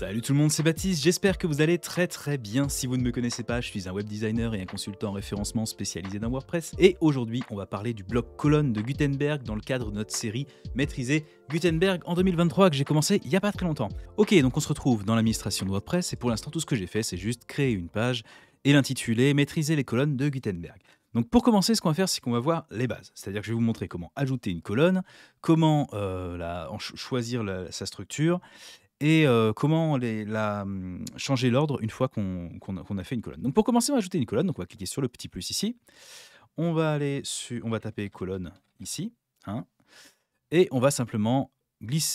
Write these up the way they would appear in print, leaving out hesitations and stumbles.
Salut tout le monde, c'est Baptiste, j'espère que vous allez très bien. Si vous ne me connaissez pas, je suis un web designer et un consultant en référencement spécialisé dans WordPress. Et aujourd'hui, on va parler du bloc colonne de Gutenberg dans le cadre de notre série Maîtriser Gutenberg en 2023 que j'ai commencé il n'y a pas très longtemps. Ok, donc on se retrouve dans l'administration de WordPress et pour l'instant, tout ce que j'ai fait, c'est juste créer une page et l'intituler Maîtriser les colonnes de Gutenberg. Donc pour commencer, ce qu'on va faire, c'est qu'on va voir les bases. C'est-à-dire que je vais vous montrer comment ajouter une colonne, comment choisir sa structure, et comment changer l'ordre une fois qu'on a fait une colonne. Donc pour commencer, on va ajouter une colonne. Donc on va cliquer sur le petit plus ici. On va taper colonne ici, hein, et on va simplement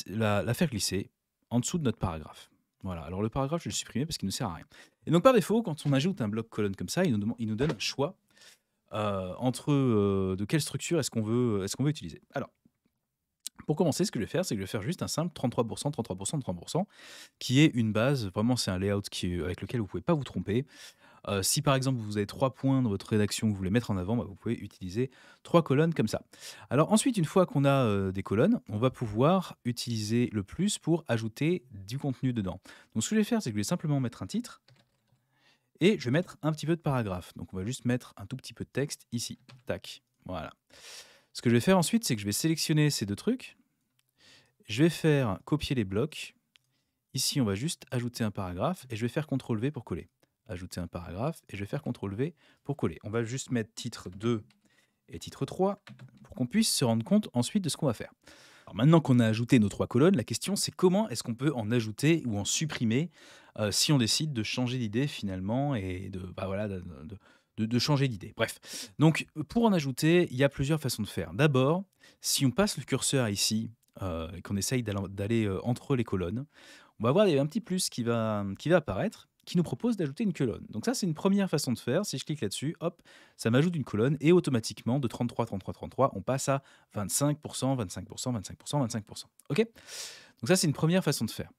la faire glisser en dessous de notre paragraphe. Voilà. Alors le paragraphe, je vais le supprimer parce qu'il ne sert à rien. Et donc par défaut, quand on ajoute un bloc colonne comme ça, il nous donne un choix entre de quelle structure est-ce qu'on veut utiliser. Alors, pour commencer, ce que je vais faire, c'est que je vais faire juste un simple 33%, 33%, 30%, qui est une base. Vraiment, c'est un layout avec lequel vous ne pouvez pas vous tromper. Si par exemple, vous avez 3 points dans votre rédaction que vous voulez mettre en avant, vous pouvez utiliser 3 colonnes comme ça. Alors ensuite, une fois qu'on a des colonnes, on va pouvoir utiliser le plus pour ajouter du contenu dedans. Donc ce que je vais faire, c'est que je vais simplement mettre un titre et je vais mettre un petit peu de paragraphe. Donc on va juste mettre un tout petit peu de texte ici. Tac, voilà. Ce que je vais faire ensuite, c'est que je vais sélectionner ces deux trucs. Je vais faire copier les blocs. Ici, on va juste ajouter un paragraphe et je vais faire CTRL-V pour coller. Ajouter un paragraphe et je vais faire CTRL-V pour coller. On va juste mettre titre 2 et titre 3 pour qu'on puisse se rendre compte ensuite de ce qu'on va faire. Alors maintenant qu'on a ajouté nos 3 colonnes, la question c'est comment est-ce qu'on peut en ajouter ou en supprimer si on décide de changer d'idée finalement et de changer d'idée. Bref, donc pour en ajouter, il y a plusieurs façons de faire. D'abord, si on passe le curseur ici et qu'on essaye d'aller entre les colonnes, on va voir il y a un petit plus qui va apparaître, qui nous propose d'ajouter une colonne. Donc ça, c'est une première façon de faire. Si je clique là-dessus, hop, ça m'ajoute une colonne et automatiquement, de 33, 33, 33, on passe à 25%, 25%, 25%, 25%. OK? Donc ça, c'est une première façon de faire.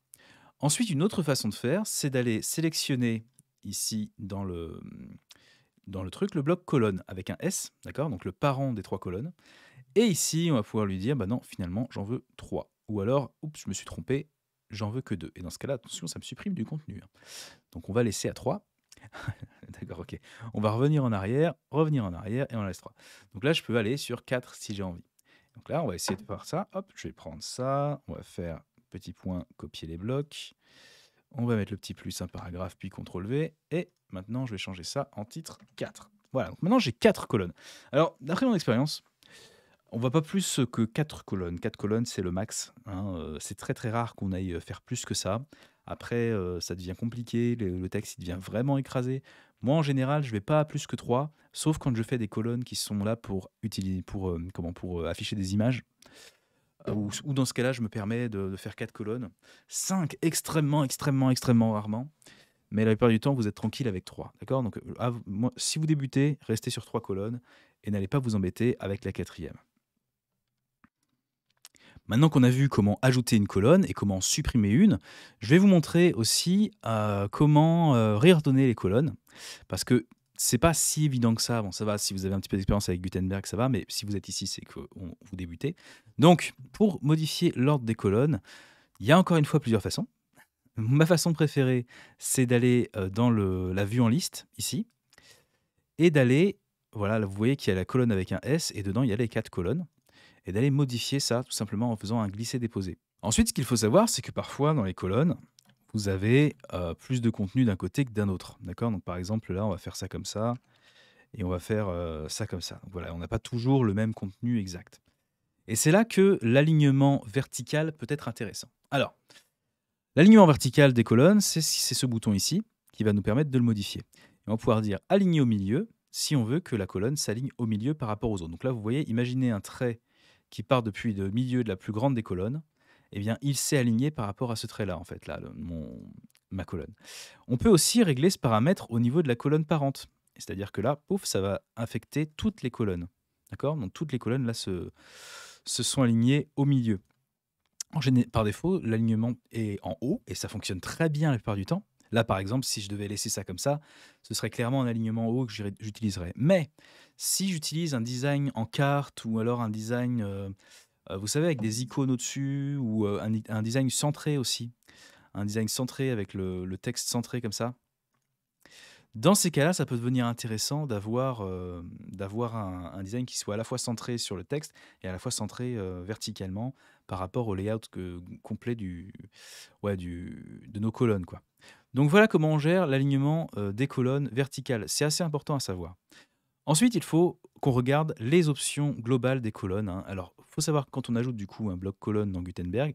Ensuite, une autre façon de faire, c'est d'aller sélectionner ici dans le truc le bloc colonne avec un S, d'accord? Donc le parent des 3 colonnes. Et ici, on va pouvoir lui dire, bah non, finalement, j'en veux 3. Ou alors, oups, je me suis trompé, j'en veux que 2. Et dans ce cas-là, attention, ça me supprime du contenu. Donc on va laisser à 3. D'accord, ok. On va revenir en arrière, et on laisse 3. Donc là, je peux aller sur 4 si j'ai envie. Donc là, on va essayer de faire ça. Hop, je vais prendre ça. On va faire petit point, copier les blocs. On va mettre le petit plus, un paragraphe, puis CTRL-V. Et maintenant, je vais changer ça en titre 4. Voilà, donc maintenant, j'ai 4 colonnes. Alors, d'après mon expérience, on ne va pas plus que 4 colonnes. 4 colonnes, c'est le max, hein. C'est très rare qu'on aille faire plus que ça. Après, ça devient compliqué, le texte il devient vraiment écrasé. Moi, en général, je ne vais pas à plus que 3, sauf quand je fais des colonnes qui sont là pour afficher des images. Ou dans ce cas-là, je me permets de faire 4 colonnes. 5, extrêmement rarement. Mais la plupart du temps, vous êtes tranquille avec 3. D'accord? Donc, si vous débutez, restez sur 3 colonnes et n'allez pas vous embêter avec la 4e. Maintenant qu'on a vu comment ajouter une colonne et comment en supprimer une, je vais vous montrer aussi comment réordonner les colonnes. Parce que c'est pas si évident que ça. Bon, ça va, si vous avez un petit peu d'expérience avec Gutenberg, ça va, mais si vous êtes ici, c'est que vous débutez. Donc, pour modifier l'ordre des colonnes, il y a encore une fois plusieurs façons. Ma façon préférée, c'est d'aller dans la vue en liste, ici, et d'aller, voilà, là, vous voyez qu'il y a la colonne avec un S, et dedans, il y a les 4 colonnes. Et d'aller modifier ça tout simplement en faisant un glisser-déposer. Ensuite, ce qu'il faut savoir, c'est que parfois dans les colonnes, vous avez plus de contenu d'un côté que d'un autre. D'accord? Donc par exemple, là, on va faire ça comme ça, et on va faire ça comme ça. Donc voilà, on n'a pas toujours le même contenu exact. Et c'est là que l'alignement vertical peut être intéressant. Alors, l'alignement vertical des colonnes, c'est ce bouton ici qui va nous permettre de le modifier. Et on va pouvoir dire aligner au milieu si on veut que la colonne s'aligne au milieu par rapport aux autres. Donc là, vous voyez, imaginez un trait qui part depuis le milieu de la plus grande des colonnes, eh bien, il s'est aligné par rapport à ce trait-là, en fait, là, ma colonne. On peut aussi régler ce paramètre au niveau de la colonne parente. C'est-à-dire que là, pouf, ça va affecter toutes les colonnes. D'accord? Donc toutes les colonnes, là, se sont alignées au milieu. Par défaut, l'alignement est en haut, et ça fonctionne très bien la plupart du temps. Là, par exemple, si je devais laisser ça comme ça, ce serait clairement un alignement haut que j'utiliserais. Mais si j'utilise un design en carte ou alors un design, vous savez, avec des icônes au-dessus ou un design centré aussi, un design centré avec le texte centré comme ça. Dans ces cas-là, ça peut devenir intéressant d'avoir un design qui soit à la fois centré sur le texte et à la fois centré, verticalement par rapport au layout complet de nos colonnes, quoi. Donc voilà comment on gère l'alignement, des colonnes verticales. C'est assez important à savoir. Ensuite, il faut qu'on regarde les options globales des colonnes, hein. Alors, il faut savoir que quand on ajoute du coup un bloc colonne dans Gutenberg,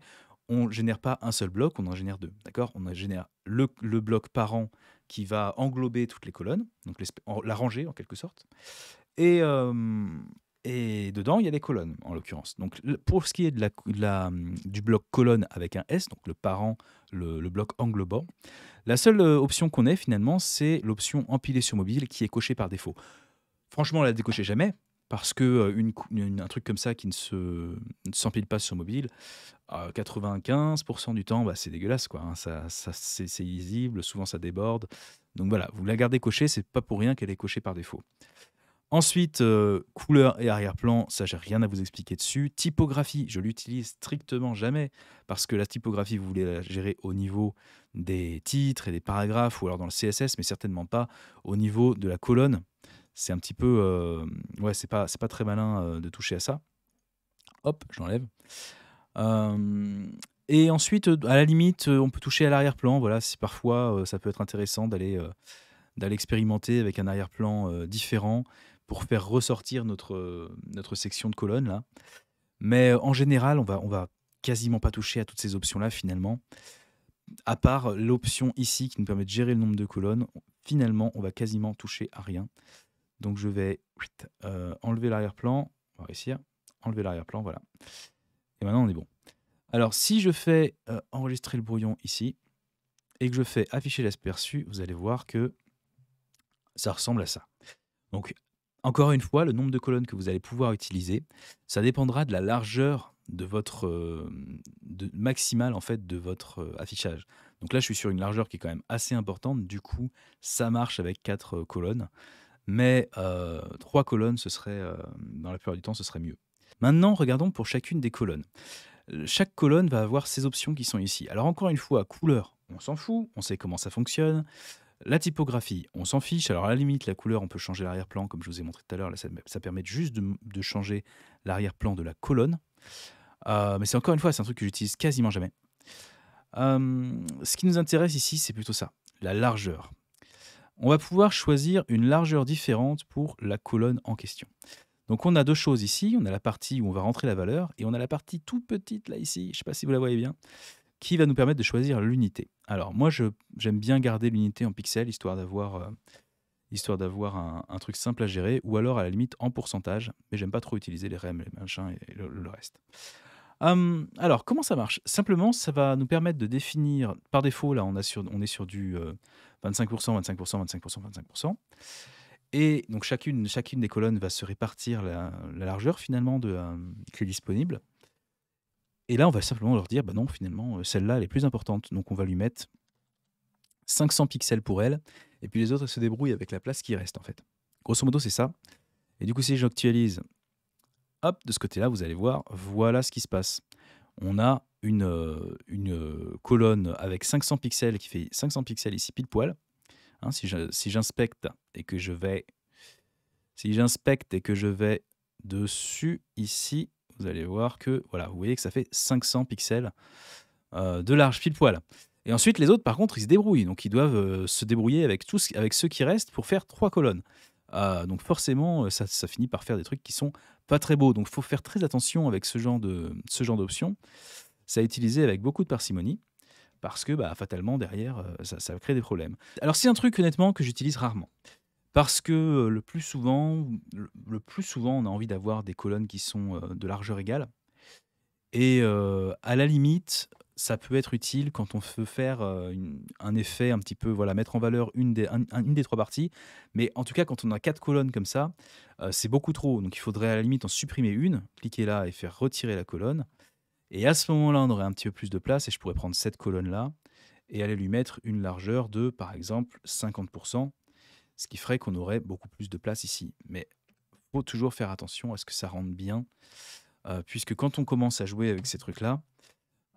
on ne génère pas un seul bloc, on en génère deux. D'accord? On génère le bloc parent qui va englober toutes les colonnes, donc la rangée en quelque sorte. Et, et dedans, il y a les colonnes en l'occurrence. Donc, pour ce qui est du bloc colonne avec un S, donc le parent, le bloc englobant, la seule option qu'on ait finalement, c'est l'option empiler sur mobile qui est cochée par défaut. Franchement, on la décochez jamais parce que un truc comme ça qui ne s'empile pas sur mobile, 95% du temps, bah, c'est dégueulasse, quoi, hein. C'est illisible, souvent ça déborde. Donc voilà, vous la gardez cochée, c'est pas pour rien qu'elle est cochée par défaut. Ensuite, couleur et arrière-plan, ça j'ai rien à vous expliquer dessus. Typographie, je l'utilise strictement jamais parce que la typographie, vous voulez la gérer au niveau des titres et des paragraphes ou alors dans le CSS, mais certainement pas au niveau de la colonne. C'est un petit peu, ouais, c'est pas très malin, de toucher à ça. Hop, je l'enlève. Et ensuite, à la limite, on peut toucher à l'arrière-plan. Voilà, si parfois, ça peut être intéressant d'aller expérimenter avec un arrière-plan, différent pour faire ressortir notre section de colonne là. Mais, en général, on va quasiment pas toucher à toutes ces options-là finalement. À part l'option ici qui nous permet de gérer le nombre de colonnes, finalement, on va quasiment toucher à rien. Donc je vais enlever l'arrière-plan, on va réussir, enlever l'arrière-plan, voilà. Et maintenant on est bon. Alors si je fais enregistrer le brouillon ici et que je fais afficher l'aperçu, vous allez voir que ça ressemble à ça. Donc encore une fois, le nombre de colonnes que vous allez pouvoir utiliser, ça dépendra de la largeur de votre maximale en fait de votre affichage. Donc là je suis sur une largeur qui est quand même assez importante, du coup ça marche avec 4 colonnes. Mais 3 colonnes, ce serait, dans la plupart du temps, ce serait mieux. Maintenant, regardons pour chacune des colonnes. Chaque colonne va avoir ses options qui sont ici. Alors encore une fois, couleur, on s'en fout, on sait comment ça fonctionne. La typographie, on s'en fiche. Alors à la limite, la couleur, on peut changer l'arrière-plan, comme je vous ai montré tout à l'heure. Là, ça permet juste de changer l'arrière-plan de la colonne. Mais c'est encore une fois, c'est un truc que j'utilise quasiment jamais. Ce qui nous intéresse ici, c'est plutôt ça, la largeur. On va pouvoir choisir une largeur différente pour la colonne en question. Donc on a deux choses ici, on a la partie où on va rentrer la valeur et on a la partie toute petite là ici, je ne sais pas si vous la voyez bien, qui va nous permettre de choisir l'unité. Alors moi j'aime bien garder l'unité en pixels histoire d'avoir un truc simple à gérer ou alors à la limite en pourcentage, mais j'aime pas trop utiliser les rem, les machins et le reste. Alors comment ça marche? Simplement ça va nous permettre de définir, par défaut là on est sur du 25%, 25%, 25%, 25%. Et donc chacune des colonnes va se répartir la largeur finalement qui est disponible. Et là, on va simplement leur dire, bah non, finalement, celle-là, elle est plus importante. Donc on va lui mettre 500 pixels pour elle. Et puis les autres, elles se débrouillent avec la place qui reste en fait. Grosso modo, c'est ça. Et du coup, si j'actualise, hop, de ce côté-là, vous allez voir, voilà ce qui se passe. On a une colonne avec 500 pixels qui fait 500 pixels ici pile poil. Hein, si j'inspecte et que je vais dessus ici, vous allez voir que voilà, vous voyez que ça fait 500 pixels de large pile poil. Et ensuite les autres par contre ils se débrouillent, donc ils doivent se débrouiller avec ceux qui restent pour faire 3 colonnes. Donc forcément ça finit par faire des trucs qui sont pas très beaux. Donc il faut faire très attention avec ce genre d'options. C'est à utiliser avec beaucoup de parcimonie. Parce que bah, fatalement, derrière, ça crée des problèmes. Alors, c'est un truc, honnêtement, que j'utilise rarement. Parce que le plus souvent, on a envie d'avoir des colonnes qui sont de largeur égale. Et à la limite, ça peut être utile quand on veut faire un effet un petit peu, voilà, mettre en valeur une des 3 parties. Mais en tout cas, quand on a 4 colonnes comme ça, c'est beaucoup trop. Donc, il faudrait à la limite en supprimer une, cliquer là et faire retirer la colonne. Et à ce moment-là, on aurait un petit peu plus de place et je pourrais prendre cette colonne-là et aller lui mettre une largeur de, par exemple, 50%, ce qui ferait qu'on aurait beaucoup plus de place ici. Mais il faut toujours faire attention à ce que ça rentre bien, puisque quand on commence à jouer avec ces trucs-là,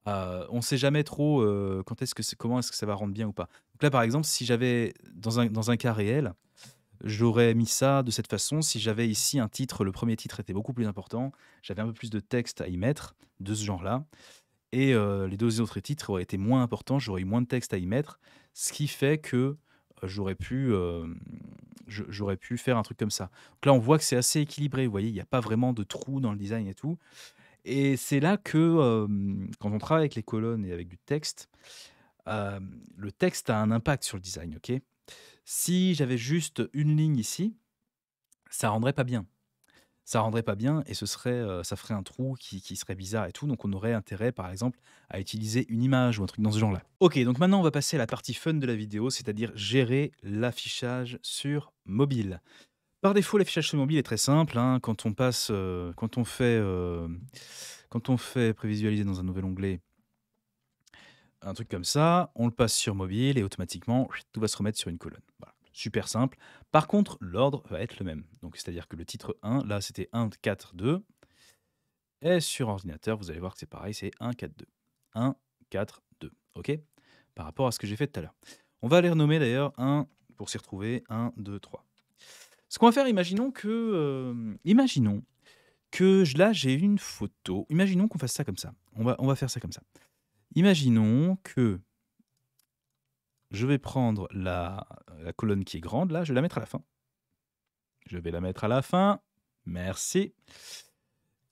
On sait jamais trop, quand est-ce que comment est-ce que ça va rendre bien ou pas. Donc là, par exemple, si j'avais dans un cas réel, j'aurais mis ça de cette façon. Si j'avais ici un titre, le premier titre était beaucoup plus important, j'avais un peu plus de texte à y mettre, de ce genre-là et les 2 autres titres auraient été moins importants, j'aurais eu moins de texte à y mettre, ce qui fait que, j'aurais pu faire un truc comme ça. Donc là, on voit que c'est assez équilibré, vous voyez? Il y a pas vraiment de trous dans le design et tout et c'est là que, quand on travaille avec les colonnes et avec du texte, le texte a un impact sur le design, OK? Si j'avais juste une ligne ici, ça rendrait pas bien. Ça rendrait pas bien et ce serait, ça ferait un trou qui serait bizarre et tout, donc on aurait intérêt, par exemple, à utiliser une image ou un truc dans ce genre-là. OK, donc maintenant on va passer à la partie fun de la vidéo, c'est-à-dire gérer l'affichage sur mobile. Par défaut, l'affichage sur mobile est très simple, hein, quand on fait prévisualiser dans un nouvel onglet, un truc comme ça, on le passe sur mobile et automatiquement, tout va se remettre sur une colonne. Voilà, super simple. Par contre, l'ordre va être le même. Donc, c'est-à-dire que le titre 1, là, c'était 1, 4, 2. Et sur ordinateur, vous allez voir que c'est pareil, c'est 1, 4, 2. 1, 4, 2. OK? Par rapport à ce que j'ai fait tout à l'heure. On va les renommer d'ailleurs 1 pour s'y retrouver. 1, 2, 3. Ce qu'on va faire, là, j'ai une photo. Imaginons qu'on fasse ça comme ça. On va faire ça comme ça. Imaginons que je vais prendre la colonne qui est grande, là, je vais la mettre à la fin. Je vais la mettre à la fin. Merci.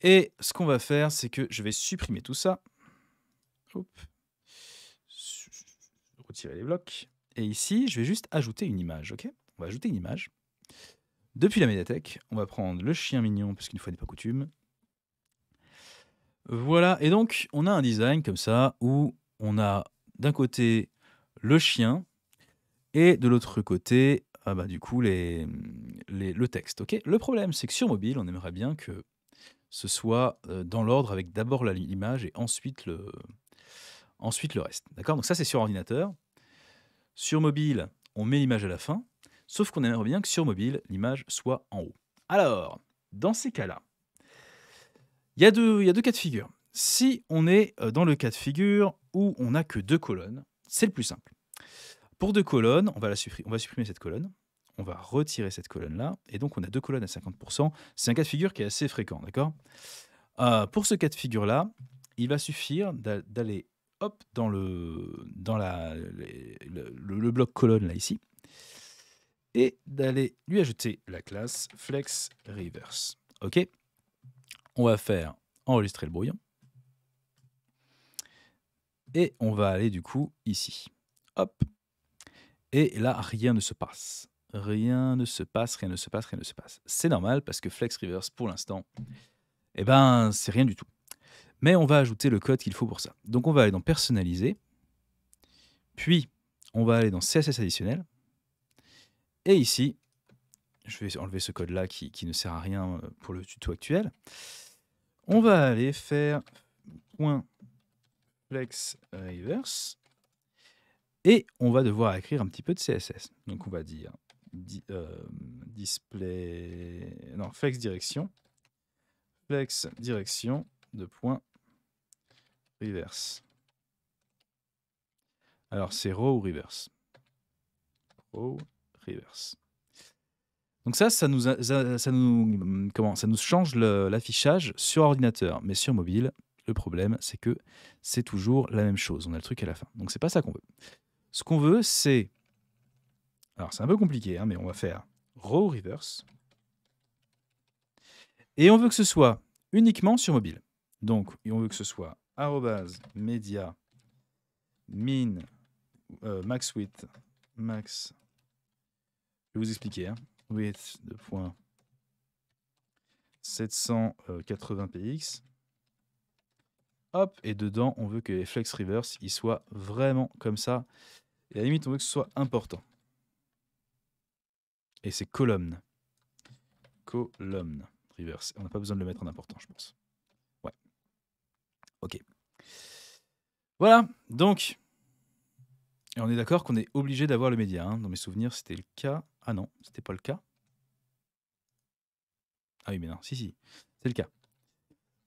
Et ce qu'on va faire, c'est que je vais supprimer tout ça. Hop. Retirer les blocs. Et ici, je vais juste ajouter une image, ok? On va ajouter une image. Depuis la médiathèque, on va prendre le chien mignon, parce qu'une fois n'est pas coutume. Voilà, et donc, on a un design comme ça, où on a d'un côté le chien, et de l'autre côté, du coup, le texte, ok? Le problème, c'est que sur mobile, on aimerait bien que ce soit dans l'ordre avec d'abord l'image et ensuite le reste. D'accord? Donc ça, c'est sur ordinateur. Sur mobile, on met l'image à la fin, sauf qu'on aimerait bien que sur mobile, l'image soit en haut. Alors, dans ces cas-là, il y a deux cas de figure. Si on est dans le cas de figure où on n'a que 2 colonnes, c'est le plus simple. Pour 2 colonnes, on va supprimer cette colonne, on va retirer cette colonne-là, et donc on a 2 colonnes à 50%. C'est un cas de figure qui est assez fréquent, d'accord? Pour ce cas de figure-là, il va suffire d'aller hop dans le bloc colonne là ici et d'aller lui ajouter la classe flex reverse. OK? On va faire enregistrer le brouillon et on va aller du coup ici. Hop. Et là, rien ne se passe. Rien ne se passe, rien ne se passe, rien ne se passe. C'est normal parce que flex reverse pour l'instant, eh ben, c'est rien du tout. Mais on va ajouter le code qu'il faut pour ça. Donc on va aller dans personnaliser, puis on va aller dans CSS additionnel, et ici, je vais enlever ce code-là qui ne sert à rien pour le tuto actuel. On va aller faire .flex reverse, et on va devoir écrire un petit peu de CSS. Donc on va dire display, non, flex direction de point reverse. Alors, c'est row ou reverse? Row, reverse. Donc ça nous change l'affichage sur ordinateur, mais sur mobile, le problème, c'est que c'est toujours la même chose. On a le truc à la fin. Donc, c'est pas ça qu'on veut. Ce qu'on veut, c'est... Alors, c'est un peu compliqué, hein, mais on va faire row reverse. Et on veut que ce soit uniquement sur mobile. Donc, on veut que ce soit @media min max width max. Je vais vous expliquer. Hein. Width de point 780 px. Hop, et dedans, on veut que les flex reverse ils soient vraiment comme ça. Et à la limite, on veut que ce soit important. Et c'est colonne. Colonne reverse. On n'a pas besoin de le mettre en important, je pense. Ouais. Ok. Voilà, donc, et on est d'accord qu'on est obligé d'avoir le média. Hein. Dans mes souvenirs, c'était le cas. Ah non, c'était pas le cas. Ah oui, mais non, si, c'est le cas.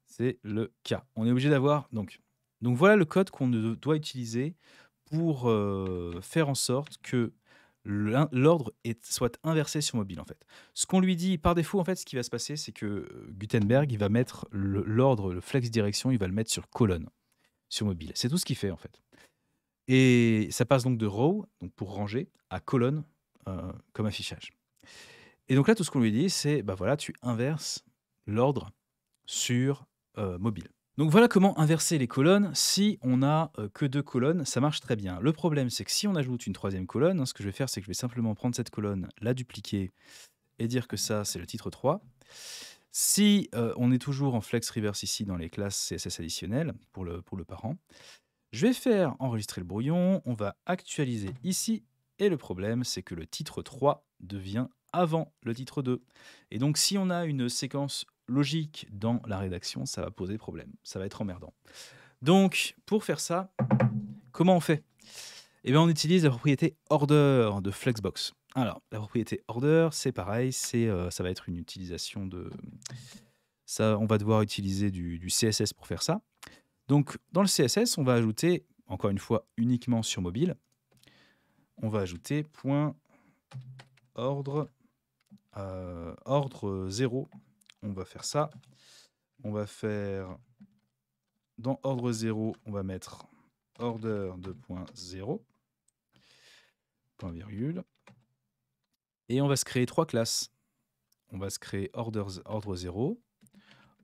C'est le cas. On est obligé d'avoir, donc, Donc voilà le code qu'on doit utiliser pour faire en sorte que l'ordre soit inversé sur mobile en fait. Ce qu'on lui dit par défaut en fait, ce qui va se passer, c'est que Gutenberg, il va mettre l'ordre, le flex direction, il va le mettre sur colonne sur mobile. C'est tout ce qu'il fait en fait. Et ça passe donc de row, donc pour ranger, à colonne comme affichage. Et donc là, tout ce qu'on lui dit, c'est bah voilà, tu inverses l'ordre sur mobile. Donc voilà comment inverser les colonnes. Si on n'a que 2 colonnes, ça marche très bien. Le problème, c'est que si on ajoute une 3e colonne, hein, ce que je vais faire, c'est que je vais simplement prendre cette colonne, la dupliquer et dire que ça, c'est le titre 3. Si on est toujours en flex reverse ici dans les classes CSS additionnelles pour le parent, je vais faire enregistrer le brouillon, on va actualiser ici, et le problème, c'est que le titre 3 devient avant le titre 2. Et donc, si on a une séquence logique dans la rédaction, ça va poser problème, ça va être emmerdant. Donc, pour faire ça, comment on fait? Eh bien, on utilise la propriété order de Flexbox. Alors, la propriété order, c'est pareil, ça va être une utilisation de... Ça, on va devoir utiliser du CSS pour faire ça. Donc, dans le CSS, on va ajouter, encore une fois, uniquement sur mobile, on va ajouter point ordre, ordre 0. On va faire ça. On va faire, dans ordre 0, on va mettre order de point 0, point virgule. Et on va se créer 3 classes. On va se créer ordre 0,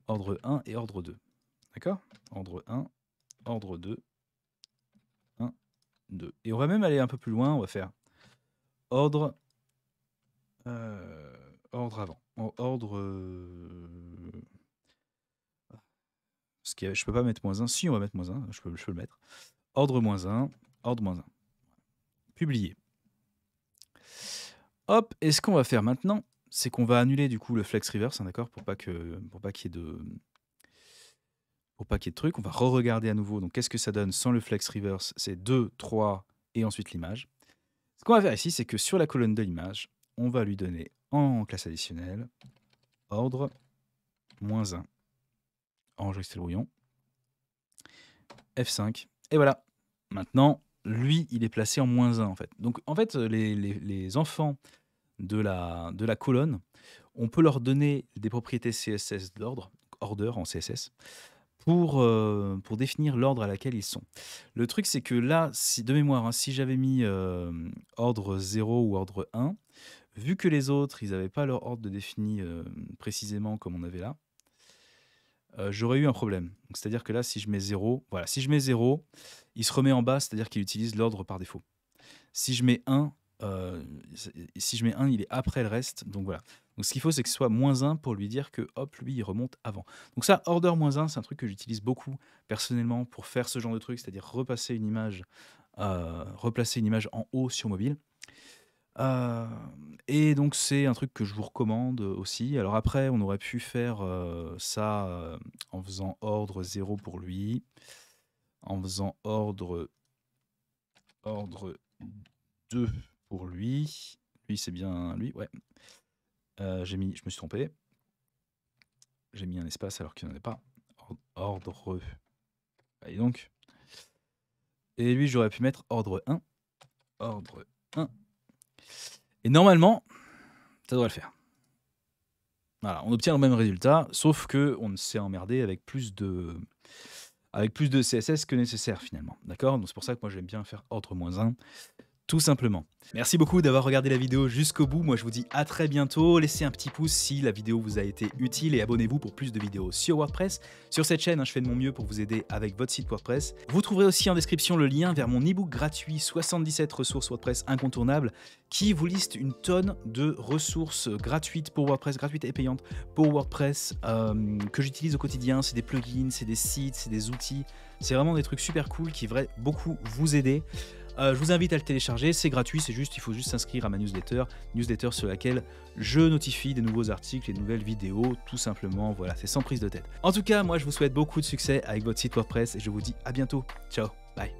ordre 1 et ordre 2. D'accord? Ordre 1, ordre 2, 1, 2. Et on va même aller un peu plus loin, on va faire ordre, ordre avant. Ordre... je peux pas mettre -1. Si, on va mettre -1, je peux le mettre. Ordre -1, ordre -1. Publier. Hop, et ce qu'on va faire maintenant, c'est qu'on va annuler du coup le flex reverse, hein, d'accord, pour pas qu'il y ait de... Pour pas qu'il y ait de trucs, on va re-regarder à nouveau. Donc, qu'est-ce que ça donne sans le flex reverse? C'est 2, 3 et ensuite l'image. Ce qu'on va faire ici, c'est que sur la colonne de l'image, on va lui donner en classe additionnelle ordre -1. Enregistrer le brouillon. F5. Et voilà. Maintenant, lui, il est placé en -1 en fait. Donc, en fait, les enfants de la colonne, on peut leur donner des propriétés CSS d'ordre, order en CSS, pour définir l'ordre à laquelle ils sont. Le truc, c'est que là, de mémoire, hein, si j'avais mis ordre 0 ou ordre 1, vu que les autres, ils n'avaient pas leur ordre de défini précisément comme on avait là, j'aurais eu un problème. C'est-à-dire que là, si je mets 0, voilà, si je mets 0, il se remet en bas, c'est-à-dire qu'il utilise l'ordre par défaut. Si je mets 1, il est après le reste, donc voilà. Donc ce qu'il faut, c'est que ce soit -1 pour lui dire que, hop, lui, il remonte avant. Donc ça, order -1, c'est un truc que j'utilise beaucoup personnellement pour faire ce genre de truc, c'est-à-dire replacer une image en haut sur mobile. Et donc c'est un truc que je vous recommande aussi. Alors après, on aurait pu faire ça en faisant ordre 0 pour lui, en faisant ordre 2 pour lui. Lui, c'est bien lui, ouais. Je me suis trompé. J'ai mis un espace alors qu'il n'y en avait pas. Ordre. Allez donc. Et lui, j'aurais pu mettre ordre 1. Ordre 1. Et normalement, ça devrait le faire. Voilà, on obtient le même résultat, sauf qu'on s'est emmerdé avec plus de CSS que nécessaire finalement. D'accord? Donc c'est pour ça que moi j'aime bien faire ordre -1. Tout simplement. Merci beaucoup d'avoir regardé la vidéo jusqu'au bout. Moi, je vous dis à très bientôt. Laissez un petit pouce si la vidéo vous a été utile et abonnez-vous pour plus de vidéos sur WordPress. Sur cette chaîne, je fais de mon mieux pour vous aider avec votre site WordPress. Vous trouverez aussi en description le lien vers mon e-book gratuit 77 ressources WordPress incontournables qui vous liste une tonne de ressources gratuites pour WordPress, gratuites et payantes pour WordPress que j'utilise au quotidien. C'est des plugins, c'est des sites, c'est des outils. C'est vraiment des trucs super cool qui vont beaucoup vous aider. Je vous invite à le télécharger, c'est gratuit, il faut juste s'inscrire à ma newsletter sur laquelle je notifie des nouveaux articles et de nouvelles vidéos, tout simplement, voilà, c'est sans prise de tête. En tout cas, moi je vous souhaite beaucoup de succès avec votre site WordPress et je vous dis à bientôt. Ciao, bye.